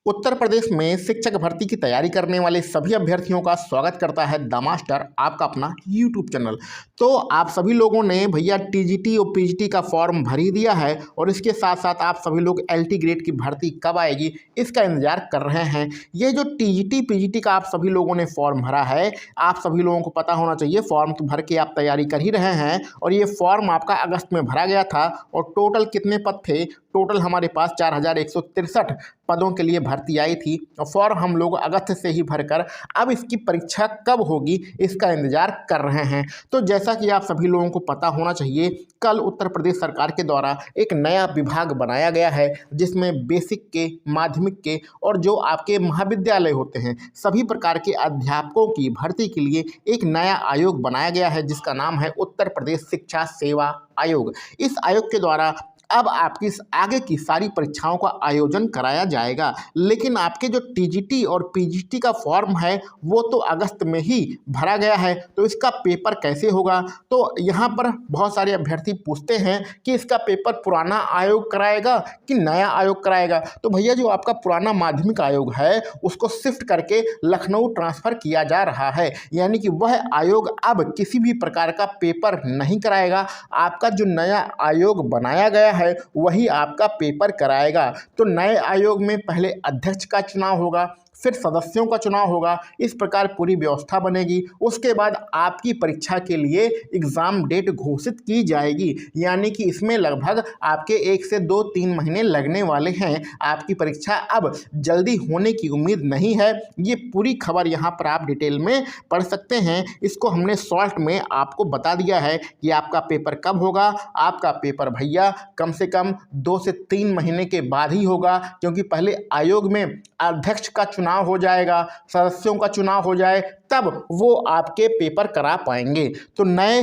उत्तर प्रदेश में शिक्षक भर्ती की तैयारी करने वाले सभी अभ्यर्थियों का स्वागत करता है द मास्टर, आपका अपना यूट्यूब चैनल। तो आप सभी लोगों ने भैया टीजीटी और पीजीटी का फॉर्म भर ही दिया है और इसके साथ साथ आप सभी लोग एलटी ग्रेड की भर्ती कब आएगी इसका इंतजार कर रहे हैं। ये जो टीजीटी पीजीटी का आप सभी लोगों ने फॉर्म भरा है, आप सभी लोगों को पता होना चाहिए, फॉर्म तो भर के आप तैयारी कर ही रहे हैं और ये फॉर्म आपका अगस्त में भरा गया था और टोटल कितने पद थे? टोटल हमारे पास 4163 पदों के लिए भर्ती आई थी और फॉर्म हम लोग अगस्त से ही भरकर अब इसकी परीक्षा कब होगी इसका इंतजार कर रहे हैं। तो जैसा कि आप सभी लोगों को पता होना चाहिए, कल उत्तर प्रदेश सरकार के द्वारा एक नया विभाग बनाया गया है जिसमें बेसिक के, माध्यमिक के और जो आपके महाविद्यालय होते हैं सभी प्रकार के अध्यापकों की भर्ती के लिए एक नया आयोग बनाया गया है जिसका नाम है उत्तर प्रदेश शिक्षा सेवा आयोग। इस आयोग के द्वारा अब आपकी आगे की सारी परीक्षाओं का आयोजन कराया जाएगा, लेकिन आपके जो टीजीटी और पीजीटी का फॉर्म है वो तो अगस्त में ही भरा गया है, तो इसका पेपर कैसे होगा? तो यहाँ पर बहुत सारे अभ्यर्थी पूछते हैं कि इसका पेपर पुराना आयोग कराएगा कि नया आयोग कराएगा। तो भैया जो आपका पुराना माध्यमिक आयोग है उसको शिफ्ट करके लखनऊ ट्रांसफ़र किया जा रहा है, यानी कि वह आयोग अब किसी भी प्रकार का पेपर नहीं कराएगा। आपका जो नया आयोग बनाया गया है वही आपका पेपर कराएगा। तो नए आयोग में पहले अध्यक्ष का चुनाव होगा, फिर सदस्यों का चुनाव होगा, इस प्रकार पूरी व्यवस्था बनेगी। उसके बाद आपकी परीक्षा के लिए एग्ज़ाम डेट घोषित की जाएगी, यानी कि इसमें लगभग आपके 1 से 2-3 महीने लगने वाले हैं। आपकी परीक्षा अब जल्दी होने की उम्मीद नहीं है। ये पूरी खबर यहाँ पर आप डिटेल में पढ़ सकते हैं। इसको हमने शॉर्ट में आपको बता दिया है कि आपका पेपर कब होगा। आपका पेपर भैया कम से कम 2 से 3 महीने के बाद ही होगा, क्योंकि पहले आयोग में अध्यक्ष का चुनाव हो जाएगा, सदस्यों का चुनाव हो जाए, तब वो आपके पेपर करा पाएंगे। तो नए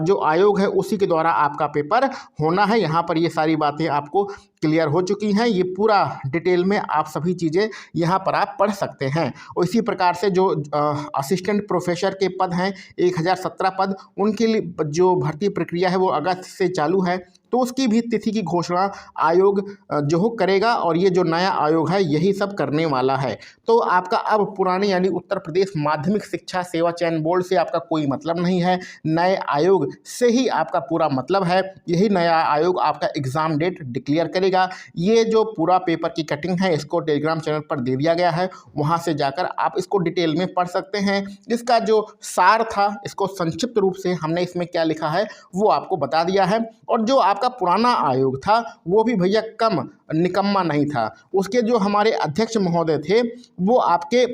जो आयोग है उसी के द्वारा आपका पेपर होना है। यहाँ पर ये सारी बातें आपको क्लियर हो चुकी हैं। ये पूरा डिटेल में आप सभी चीज़ें यहाँ पर आप पढ़ सकते हैं। और इसी प्रकार से जो असिस्टेंट प्रोफेसर के पद हैं 1017 पद, उनके लिए जो भर्ती प्रक्रिया है वो अगस्त से चालू है, तो उसकी भी तिथि की घोषणा आयोग जो करेगा और ये जो नया आयोग है यही सब करने वाला है। तो आपका अब पुराने यानी उत्तर प्रदेश माध्यमिक शिक्षा सेवा चयन बोर्ड से आपका कोई मतलब नहीं है, नए आयोग से ही आपका पूरा मतलब है। यही नया आयोग आपका एग्ज़ाम डेट डिक्लेयर करेगा। ये जो पूरा पेपर की कटिंग है इसको टेलीग्राम चैनल पर दे दिया गया है, वहाँ से जाकर आप इसको डिटेल में पढ़ सकते हैं। इसका जो सार था इसको संक्षिप्त रूप से हमने इसमें क्या लिखा है वो आपको बता दिया है। और जो आपका पुराना आयोग था वो भी भैया कम निकम्मा नहीं था। उसके जो हमारे अध्यक्ष महोदय थे वो आपके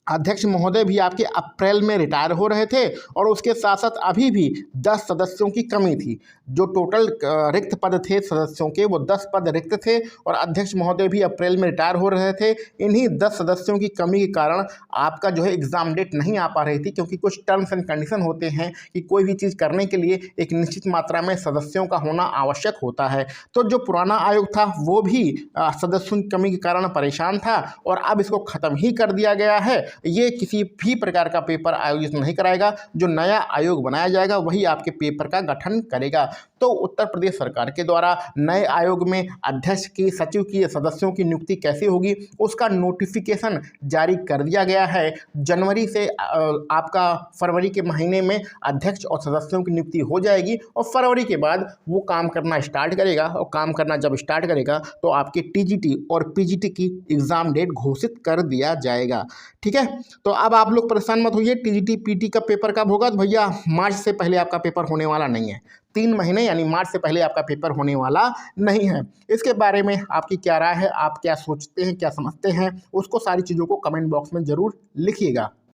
अध्यक्ष महोदय भी आपके अप्रैल में रिटायर हो रहे थे और उसके साथ साथ अभी भी 10 सदस्यों की कमी थी। जो टोटल रिक्त पद थे सदस्यों के वो 10 पद रिक्त थे और अध्यक्ष महोदय भी अप्रैल में रिटायर हो रहे थे। इन्हीं 10 सदस्यों की कमी के कारण आपका जो है एग्ज़ाम डेट नहीं आ पा रही थी, क्योंकि कुछ टर्म्स एंड कंडीशन होते हैं कि कोई भी चीज़ करने के लिए एक निश्चित मात्रा में सदस्यों का होना आवश्यक होता है। तो जो पुराना आयोग था वो भी सदस्यों की कमी के कारण परेशान था और अब इसको ख़त्म ही कर दिया गया है। ये किसी भी प्रकार का पेपर आयोजित नहीं कराएगा। जो नया आयोग बनाया जाएगा वही आपके पेपर का गठन करेगा। तो उत्तर प्रदेश सरकार के द्वारा नए आयोग में अध्यक्ष की, सचिव की, सदस्यों की नियुक्ति कैसे होगी उसका नोटिफिकेशन जारी कर दिया गया है। जनवरी से आपका फरवरी के महीने में अध्यक्ष और सदस्यों की नियुक्ति हो जाएगी और फरवरी के बाद वो काम करना स्टार्ट करेगा और काम करना जब स्टार्ट करेगा तो आपके टीजीटी और पीजीटी की एग्ज़ाम डेट घोषित कर दिया जाएगा। ठीक है, तो अब आप लोग परेशान मत होइए। टीजीटी पीटी का पेपर कब होगा? तो भैया मार्च से पहले आपका पेपर होने वाला नहीं है। 3 महीने यानी मार्च से पहले आपका पेपर होने वाला नहीं है। इसके बारे में आपकी क्या राय है? आप क्या सोचते हैं, क्या समझते हैं? उसको सारी चीज़ों को कमेंट बॉक्स में ज़रूर लिखिएगा।